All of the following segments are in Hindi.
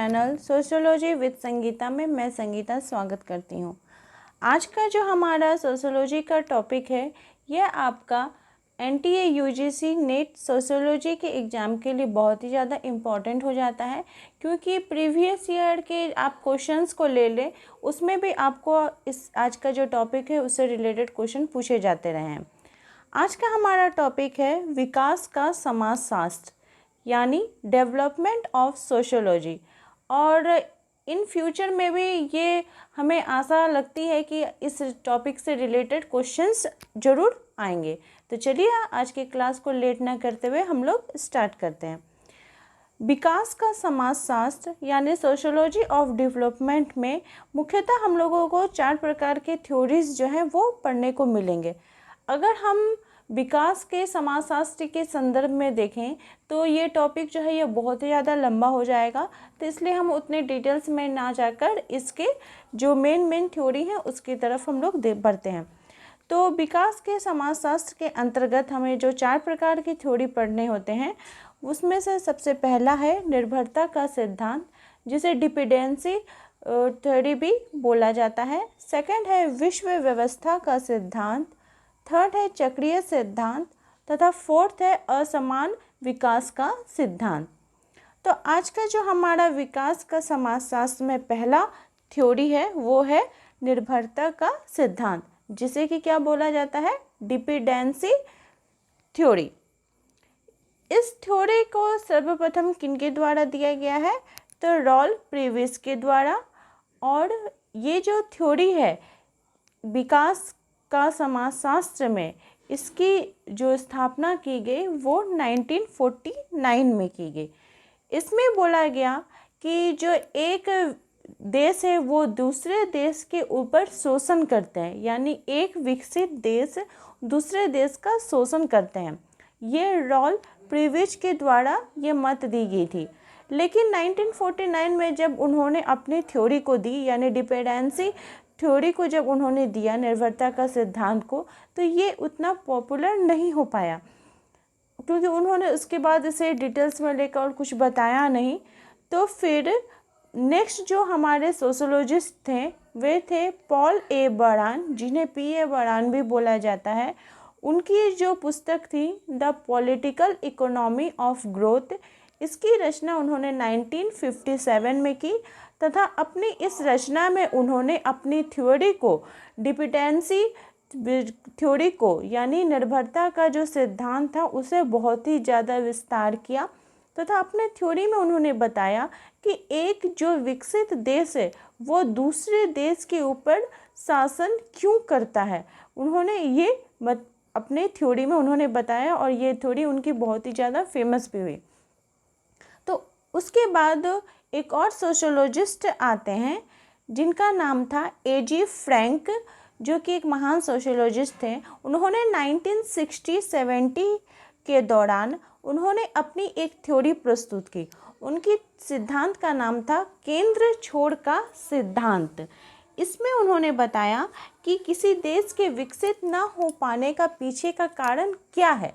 चैनल सोशियोलॉजी विद संगीता में मैं संगीता स्वागत करती हूँ। आज का जो हमारा सोशियोलॉजी का टॉपिक है यह आपका NTA UGC नेट सोशियोलॉजी के एग्ज़ाम के लिए बहुत ही ज़्यादा इम्पॉर्टेंट हो जाता है, क्योंकि प्रीवियस ईयर के आप क्वेश्चंस को ले लें उसमें भी आपको इस आज का जो टॉपिक है उससे रिलेटेड क्वेश्चन पूछे जाते रहे हैं। आज का हमारा टॉपिक है विकास का समाजशास्त्र यानी डेवलपमेंट ऑफ सोशियोलॉजी। और इन फ्यूचर में भी ये हमें आशा लगती है कि इस टॉपिक से रिलेटेड क्वेश्चंस ज़रूर आएंगे। तो चलिए आज के क्लास को लेट ना करते हुए हम लोग स्टार्ट करते हैं। विकास का समाजशास्त्र यानी सोशियोलॉजी ऑफ डेवलपमेंट में मुख्यतः हम लोगों को 4 प्रकार के थ्योरीज जो हैं वो पढ़ने को मिलेंगे। अगर हम विकास के समाजशास्त्र के संदर्भ में देखें तो ये टॉपिक जो है ये बहुत ही ज़्यादा लंबा हो जाएगा, तो इसलिए हम उतने डिटेल्स में ना जाकर इसके जो मेन थ्योरी है उसकी तरफ हम लोग बढ़ते हैं। तो विकास के समाजशास्त्र के अंतर्गत हमें जो 4 प्रकार की थ्योरी पढ़ने होते हैं उसमें से सबसे पहला है निर्भरता का सिद्धांत, जिसे डिपेंडेंसी थ्योरी भी बोला जाता है। सेकंड है विश्व व्यवस्था का सिद्धांत, थर्ड है चक्रीय सिद्धांत तथा फोर्थ है असमान विकास का सिद्धांत। तो आज का जो हमारा विकास का समाजशास्त्र में पहला थ्योरी है वो है निर्भरता का सिद्धांत, जिसे कि क्या बोला जाता है, डिपेंडेंसी थ्योरी। इस थ्योरी को सर्वप्रथम किनके द्वारा दिया गया है, तो रॉल प्रीविस के द्वारा। और ये जो थ्योरी है विकास का समाजशास्त्र में, इसकी जो स्थापना की गई वो 1949 में की गई। इसमें बोला गया कि जो एक देश है वो दूसरे देश के ऊपर शोषण करते हैं, यानी एक विकसित देश दूसरे देश का शोषण करते हैं। ये रॉल प्रीविच के द्वारा ये मत दी गई थी। लेकिन 1949 में जब उन्होंने अपनी थ्योरी को दी, यानी डिपेंडेंसी थ्योरी को जब उन्होंने दिया, निर्भरता का सिद्धांत को, तो ये उतना पॉपुलर नहीं हो पाया, क्योंकि उन्होंने उसके बाद इसे डिटेल्स में लेकर और कुछ बताया नहीं। तो फिर नेक्स्ट जो हमारे सोशियोलॉजिस्ट थे वे थे पॉल ए बरान, जिन्हें PA बरान भी बोला जाता है। उनकी जो पुस्तक थी the political economy of growth, इसकी रचना उन्होंने 1957 में की तथा अपनी इस रचना में उन्होंने अपनी थ्योरी को, डिपेंडेंसी थ्योरी को, यानी निर्भरता का जो सिद्धांत था उसे बहुत ही ज़्यादा विस्तार किया तथा अपने थ्योरी में उन्होंने बताया कि एक जो विकसित देश है वो दूसरे देश के ऊपर शासन क्यों करता है। उन्होंने ये अपने थ्योरी में उन्होंने बताया और ये थ्योरी उनकी बहुत ही ज़्यादा फेमस भी हुई। तो उसके बाद एक और सोशियोलॉजिस्ट आते हैं जिनका नाम था A.G. फ्रैंक, जो कि एक महान सोशियोलॉजिस्ट थे। उन्होंने 1960-70 के दौरान उन्होंने अपनी एक थ्योरी प्रस्तुत की। उनकी सिद्धांत का नाम था केंद्र छोड़ का सिद्धांत। इसमें उन्होंने बताया कि किसी देश के विकसित न हो पाने का पीछे का कारण क्या है।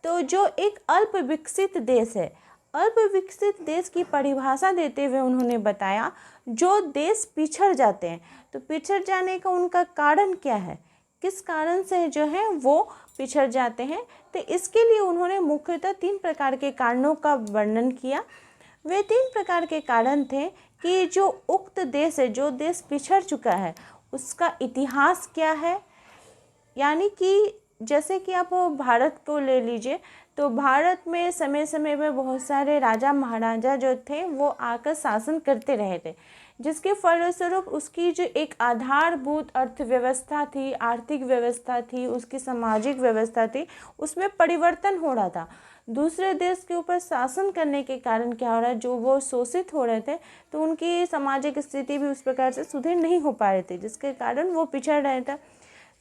तो जो एक अल्प विकसित देश है, अल्प विकसित देश की परिभाषा देते हुए उन्होंने बताया जो देश पिछड़ जाते हैं, तो पिछड़ जाने का उनका कारण क्या है, किस कारण से जो है वो पिछड़ जाते हैं। तो इसके लिए उन्होंने मुख्यतः 3 प्रकार के कारणों का वर्णन किया। वे 3 प्रकार के कारण थे कि जो उक्त देश है, जो देश पिछड़ चुका है, उसका इतिहास क्या है। यानी कि जैसे कि आप भारत को ले लीजिए, तो भारत में समय समय में बहुत सारे राजा महाराजा जो थे वो आकर शासन करते रहे थे, जिसके फलस्वरूप उसकी जो एक आधारभूत अर्थव्यवस्था थी, आर्थिक व्यवस्था थी, उसकी सामाजिक व्यवस्था थी, उसमें परिवर्तन हो रहा था। दूसरे देश के ऊपर शासन करने के कारण क्या हो रहा है, जो वो शोषित हो रहे थे तो उनकी सामाजिक स्थिति भी उस प्रकार से सुदृढ़ नहीं हो पा रही थी, जिसके कारण वो पिछड़ रहे थे।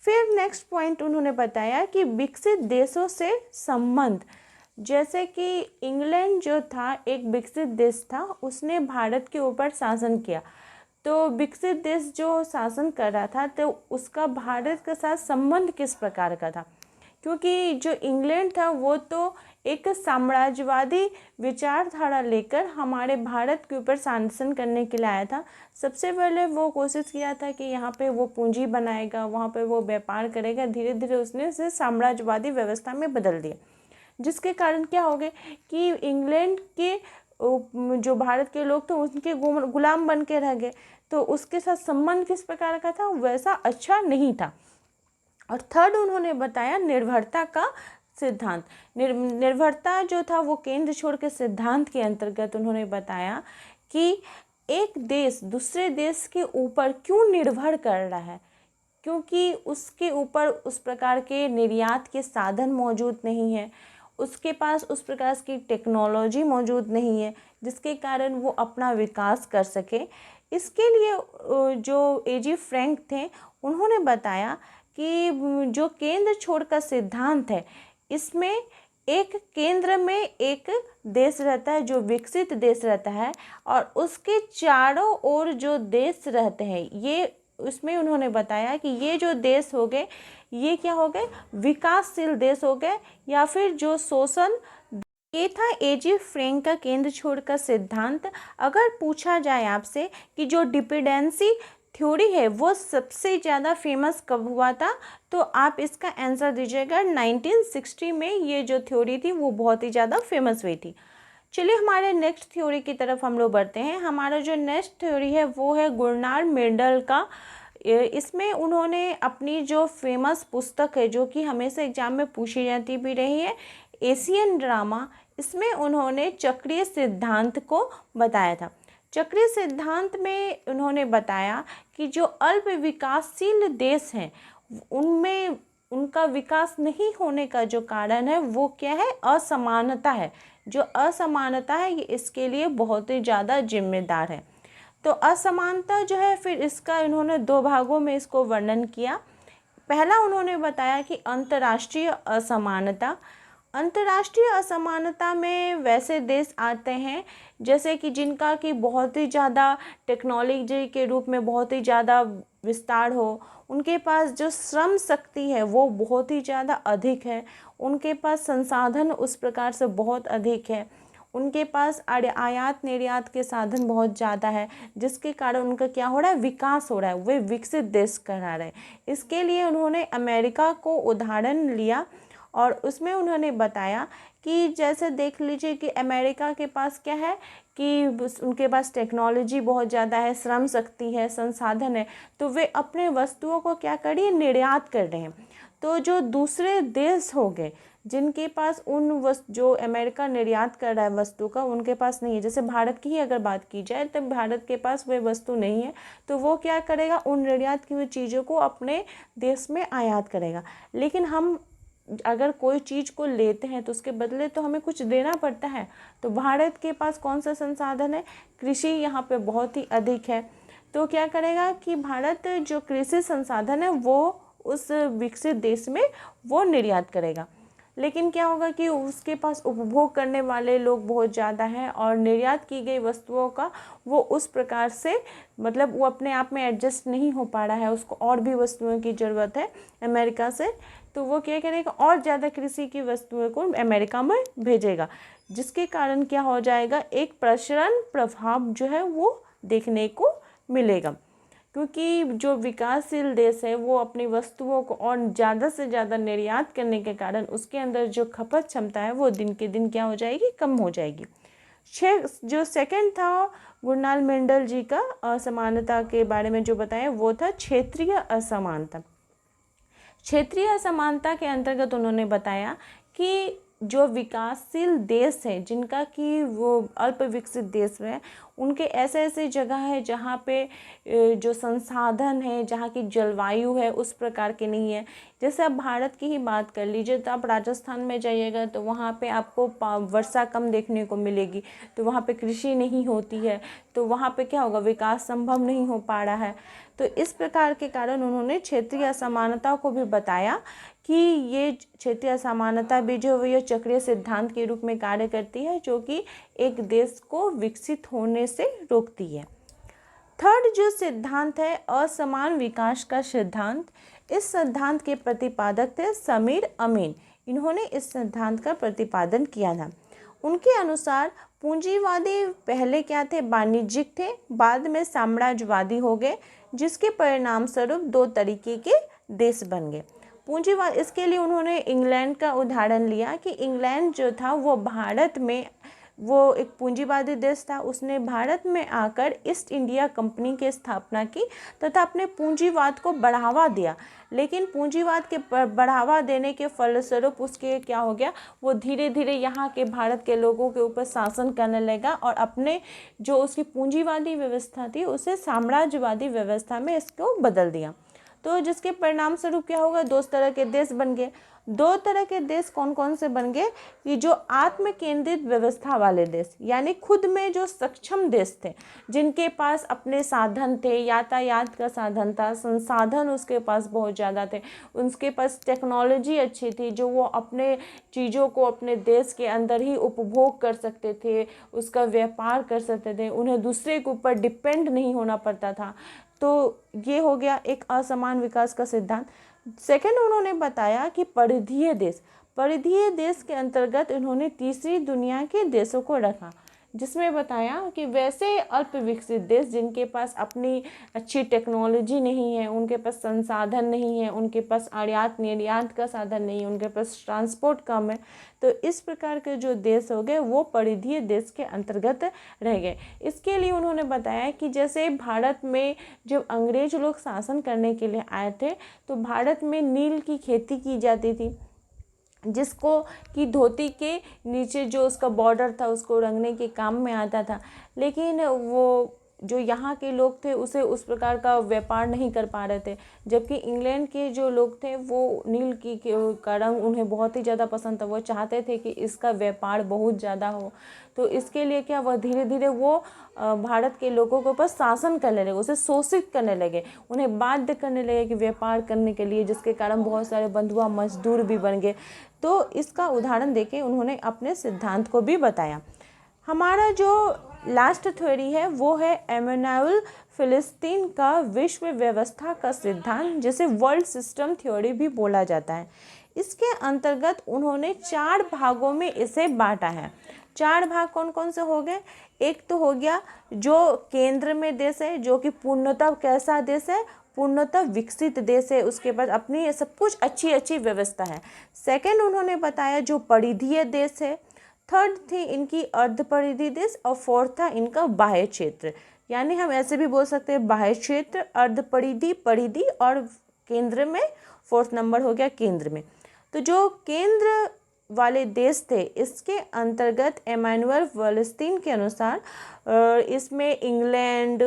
फिर नेक्स्ट पॉइंट उन्होंने बताया कि विकसित देशों से संबंध, जैसे कि इंग्लैंड जो था एक विकसित देश था, उसने भारत के ऊपर शासन किया। तो विकसित देश जो शासन कर रहा था तो उसका भारत के साथ संबंध किस प्रकार का था, क्योंकि जो इंग्लैंड था वो तो एक साम्राज्यवादी विचारधारा लेकर हमारे भारत के ऊपर शासन करने के लिए आया था। सबसे पहले वो कोशिश किया था कि यहाँ पे वो पूंजी बनाएगा, वहाँ पे वो व्यापार करेगा। धीरे धीरे उसने इसे साम्राज्यवादी व्यवस्था में बदल दिया, जिसके कारण क्या हो गए कि इंग्लैंड के जो भारत के लोग थे उनके गुलाम बन के रह गए। तो उसके साथ संबंध किस प्रकार का था, वैसा अच्छा नहीं था। और थर्ड उन्होंने बताया निर्भरता का सिद्धांत। निर्भरता जो था वो केंद्र छोड़ के सिद्धांत के अंतर्गत उन्होंने बताया कि एक देश दूसरे देश के ऊपर क्यों निर्भर कर रहा है, क्योंकि उसके ऊपर उस प्रकार के निर्यात के साधन मौजूद नहीं है, उसके पास उस प्रकार की टेक्नोलॉजी मौजूद नहीं है जिसके कारण वो अपना विकास कर सके। इसके लिए जो एजी फ्रैंक थे उन्होंने बताया कि जो केंद्र छोड़ का सिद्धांत है, इसमें एक केंद्र में एक देश रहता है जो विकसित देश रहता है, और उसके चारों ओर जो देश रहते हैं, ये उसमें उन्होंने बताया कि ये जो देश हो गए ये क्या हो गए, विकासशील देश हो गए, या फिर जो शोषण। ये था एजी फ्रैंक का केंद्र छोड़ का सिद्धांत। अगर पूछा जाए आपसे कि जो डिपेंडेंसी थ्योरी है वो सबसे ज़्यादा फेमस कब हुआ था, तो आप इसका आंसर दीजिएगा 1960 में ये जो थ्योरी थी वो बहुत ही ज़्यादा फेमस हुई थी। चलिए हमारे नेक्स्ट थ्योरी की तरफ हम लोग बढ़ते हैं। हमारा जो नेक्स्ट थ्योरी है वो है गुरनाल मेंडल का। इसमें उन्होंने अपनी जो फेमस पुस्तक है जो कि हमेशा एग्जाम में पूछी जाती भी रही है, एशियन ड्रामा, इसमें उन्होंने चक्रीय सिद्धांत को बताया था। चक्रीय सिद्धांत में उन्होंने बताया कि जो अल्प विकासशील देश हैं उनमें उनका विकास नहीं होने का जो कारण है वो क्या है, असमानता है। जो असमानता है ये इसके लिए बहुत ही ज़्यादा जिम्मेदार है। तो असमानता जो है, फिर इसका इन्होंने दो भागों में इसको वर्णन किया। पहला उन्होंने बताया कि अंतर्राष्ट्रीय असमानता। अंतर्राष्ट्रीय असमानता में वैसे देश आते हैं जैसे कि जिनका कि बहुत ही ज़्यादा टेक्नोलॉजी के रूप में बहुत ही ज़्यादा विस्तार हो, उनके पास जो श्रम शक्ति है वो बहुत ही ज़्यादा अधिक है, उनके पास संसाधन उस प्रकार से बहुत अधिक है, उनके पास आयात निर्यात के साधन बहुत ज़्यादा है, जिसके कारण उनका क्या हो रहा है, विकास हो रहा है, वे विकसित देश करा रहे हैं। इसके लिए उन्होंने अमेरिका को उदाहरण लिया और उसमें उन्होंने बताया कि जैसे देख लीजिए कि अमेरिका के पास क्या है कि उनके पास टेक्नोलॉजी बहुत ज़्यादा है, श्रम शक्ति है, संसाधन है, तो वे अपने वस्तुओं को क्या कर रही है, निर्यात कर रहे हैं। तो जो दूसरे देश हो गए जिनके पास जो अमेरिका निर्यात कर रहा है वस्तु का, उनके पास नहीं है, जैसे भारत की ही अगर बात की जाए तो भारत के पास वह वस्तु नहीं है, तो वो क्या करेगा, उन निर्यात की हुई चीज़ों को अपने देश में आयात करेगा। लेकिन हम अगर कोई चीज़ को लेते हैं तो उसके बदले तो हमें कुछ देना पड़ता है। तो भारत के पास कौन सा संसाधन है, कृषि यहाँ पे बहुत ही अधिक है। तो क्या करेगा कि भारत जो कृषि संसाधन है वो उस विकसित देश में वो निर्यात करेगा। लेकिन क्या होगा कि उसके पास उपभोग करने वाले लोग बहुत ज़्यादा हैं और निर्यात की गई वस्तुओं का वो उस प्रकार से मतलब वो अपने आप में एडजस्ट नहीं हो पा रहा है, उसको और भी वस्तुओं की ज़रूरत है अमेरिका से, तो वो क्या करेगा, और ज़्यादा कृषि की वस्तुओं को अमेरिका में भेजेगा, जिसके कारण क्या हो जाएगा, एक प्रसरण प्रभाव जो है वो देखने को मिलेगा। क्योंकि जो विकासशील देश है वो अपनी वस्तुओं को और ज़्यादा से ज़्यादा निर्यात करने के कारण उसके अंदर जो खपत क्षमता है वो दिन के दिन क्या हो जाएगी, कम हो जाएगी। जो सेकंड था गुरनाल मेंडल जी का असमानता के बारे में जो बताया वो था क्षेत्रीय असमानता। क्षेत्रीय असमानता के अंतर्गत उन्होंने बताया कि जो विकासशील देश है जिनका कि वो अल्प विकसित देश है, उनके ऐसे ऐसे जगह है जहाँ पे जो संसाधन है, जहाँ की जलवायु है उस प्रकार के नहीं है। जैसे आप भारत की ही बात कर लीजिए तो आप राजस्थान में जाइएगा तो वहाँ पे आपको वर्षा कम देखने को मिलेगी, तो वहाँ पे कृषि नहीं होती है, तो वहाँ पे क्या होगा, विकास संभव नहीं हो पा रहा है। तो इस प्रकार के कारण उन्होंने क्षेत्रीय असमानता को भी बताया कि ये क्षेत्रीय असमानता भी जो है चक्रीय सिद्धांत के रूप में कार्य करती है, जो कि एक देश को विकसित होने से रोकती है। थर्ड जो सिद्धांत है असमान विकास का सिद्धांत, इस सिद्धांत के प्रतिपादक थे समीर अमीन। इन्होंने इस सिद्धांत का प्रतिपादन किया था। उनके अनुसार पूंजीवादी पहले क्या थे, वाणिज्यिक थे, बाद में साम्राज्यवादी हो गए, जिसके परिणाम स्वरूप दो तरीके के देश बन गए। पूंजीवाद, इसके लिए उन्होंने इंग्लैंड का उदाहरण लिया कि इंग्लैंड जो था वो भारत में, वो एक पूंजीवादी देश था, उसने भारत में आकर ईस्ट इंडिया कंपनी की स्थापना की तथा अपने पूंजीवाद को बढ़ावा दिया। लेकिन पूंजीवाद के बढ़ावा देने के फलस्वरूप उसके क्या हो गया, वो धीरे धीरे यहाँ के भारत के लोगों के ऊपर शासन करने लगा और अपने जो उसकी पूंजीवादी व्यवस्था थी उसे साम्राज्यवादी व्यवस्था में इसको बदल दिया। तो जिसके परिणाम स्वरूप क्या होगा, दो तरह के देश बन गए। दो तरह के देश कौन कौन से बन गए, कि जो आत्म केंद्रित व्यवस्था वाले देश, यानी खुद में जो सक्षम देश थे, जिनके पास अपने साधन थे, यातायात का साधन था, संसाधन उसके पास बहुत ज़्यादा थे, उनके पास टेक्नोलॉजी अच्छी थी, जो वो अपने चीज़ों को अपने देश के अंदर ही उपभोग कर सकते थे, उसका व्यापार कर सकते थे, उन्हें दूसरे के ऊपर डिपेंड नहीं होना पड़ता था। तो ये हो गया एक असमान विकास का सिद्धांत। सेकंड, उन्होंने बताया कि परिधीय देश, परिधीय देश के अंतर्गत इन्होंने तीसरी दुनिया के देशों को रखा, जिसमें बताया कि वैसे अल्प विकसित देश जिनके पास अपनी अच्छी टेक्नोलॉजी नहीं है, उनके पास संसाधन नहीं है, उनके पास आयात निर्यात का साधन नहीं है, उनके पास ट्रांसपोर्ट कम है, तो इस प्रकार के जो देश हो गए वो परिधीय देश के अंतर्गत रह गए। इसके लिए उन्होंने बताया कि जैसे भारत में जब अंग्रेज लोग शासन करने के लिए आए थे तो भारत में नील की खेती की जाती थी, जिसको कि धोती के नीचे जो उसका बॉर्डर था उसको रंगने के काम में आता था। लेकिन वो जो यहाँ के लोग थे उसे उस प्रकार का व्यापार नहीं कर पा रहे थे, जबकि इंग्लैंड के जो लोग थे वो नील का रंग उन्हें बहुत ही ज़्यादा पसंद था। वो चाहते थे कि इसका व्यापार बहुत ज़्यादा हो, तो इसके लिए क्या, वह धीरे धीरे वो भारत के लोगों के ऊपर शासन करने लगे, उसे शोषित करने लगे, उन्हें बाध्य करने लगे कि व्यापार करने के लिए, जिसके कारण बहुत सारे बंधुआ मजदूर भी बन गए। तो इसका उदाहरण देके उन्होंने अपने सिद्धांत को भी बताया। हमारा जो लास्ट थ्योरी है वो है एमेनुएल फिलिस्तीन का विश्व व्यवस्था का सिद्धांत, जिसे वर्ल्ड सिस्टम थ्योरी भी बोला जाता है। इसके अंतर्गत उन्होंने 4 भागों में इसे बांटा है। 4 भाग कौन कौन से हो गए, एक तो हो गया जो केंद्र में देश है, जो कि पूर्णतः कैसा देश है, पूर्णतः विकसित देश है, उसके बाद अपनी सब कुछ अच्छी अच्छी व्यवस्था है। सेकंड, उन्होंने बताया जो परिधीय देश है। थर्ड थी इनकी अर्ध परिधि देश, और फोर्थ था इनका बाह्य क्षेत्र, यानी हम ऐसे भी बोल सकते हैं बाह्य क्षेत्र, अर्ध परिधि, परिधि और केंद्र में, फोर्थ नंबर हो गया केंद्र में। तो जो केंद्र वाले देश थे इसके अंतर्गत एमेनुएल फिलिस्तीन के अनुसार इसमें इंग्लैंड,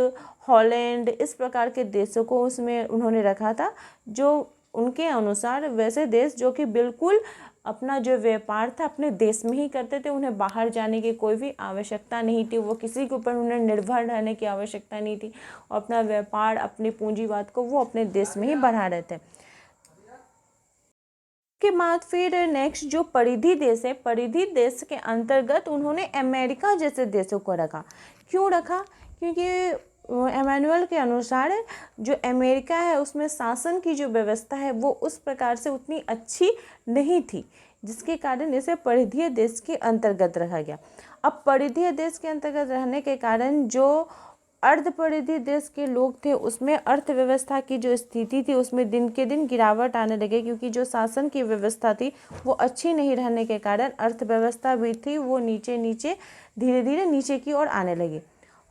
हॉलैंड, इस प्रकार के देशों को उसमें उन्होंने रखा था, जो उनके अनुसार वैसे देश जो कि बिल्कुल अपना जो व्यापार था अपने देश में ही करते थे, उन्हें बाहर जाने की कोई भी आवश्यकता नहीं थी, वो किसी के ऊपर उन्हें निर्भर रहने की आवश्यकता नहीं थी, और अपना व्यापार, अपने पूंजीवाद को वो अपने देश में ही बढ़ा रहे थे। के बाद फिर नेक्स्ट जो परिधि देश है, परिधि देश के अंतर्गत उन्होंने अमेरिका जैसे देशों को रखा। क्यों रखा, क्योंकि एमेनुएल के अनुसार जो अमेरिका है उसमें शासन की जो व्यवस्था है वो उस प्रकार से उतनी अच्छी नहीं थी, जिसके कारण इसे परिधीय देश के अंतर्गत रखा गया। अब परिधीय देश के अंतर्गत रहने के कारण जो अर्ध परिधि देश के लोग थे उसमें अर्थव्यवस्था की जो स्थिति थी उसमें दिन के दिन गिरावट आने लगे, क्योंकि जो शासन की व्यवस्था थी वो अच्छी नहीं रहने के कारण अर्थव्यवस्था भी थी वो नीचे नीचे धीरे धीरे नीचे की ओर आने लगी।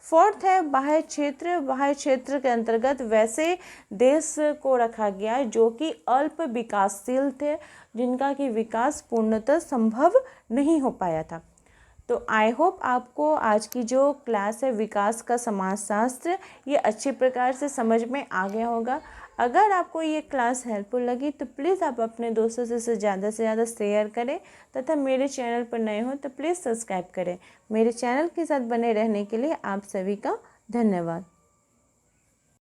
फोर्थ है बाह्य क्षेत्र। बाह्य क्षेत्र के अंतर्गत वैसे देश को रखा गया जो कि अल्प विकासशील थे, जिनका कि विकास पूर्णतः संभव नहीं हो पाया था। तो आई होप आपको आज की जो क्लास है विकास का समाजशास्त्र ये अच्छी प्रकार से समझ में आ गया होगा। अगर आपको ये क्लास हेल्पफुल लगी तो प्लीज़ आप अपने दोस्तों से ज़्यादा शेयर करें, तथा मेरे चैनल पर नए हो तो प्लीज़ सब्सक्राइब करें। मेरे चैनल के साथ बने रहने के लिए आप सभी का धन्यवाद।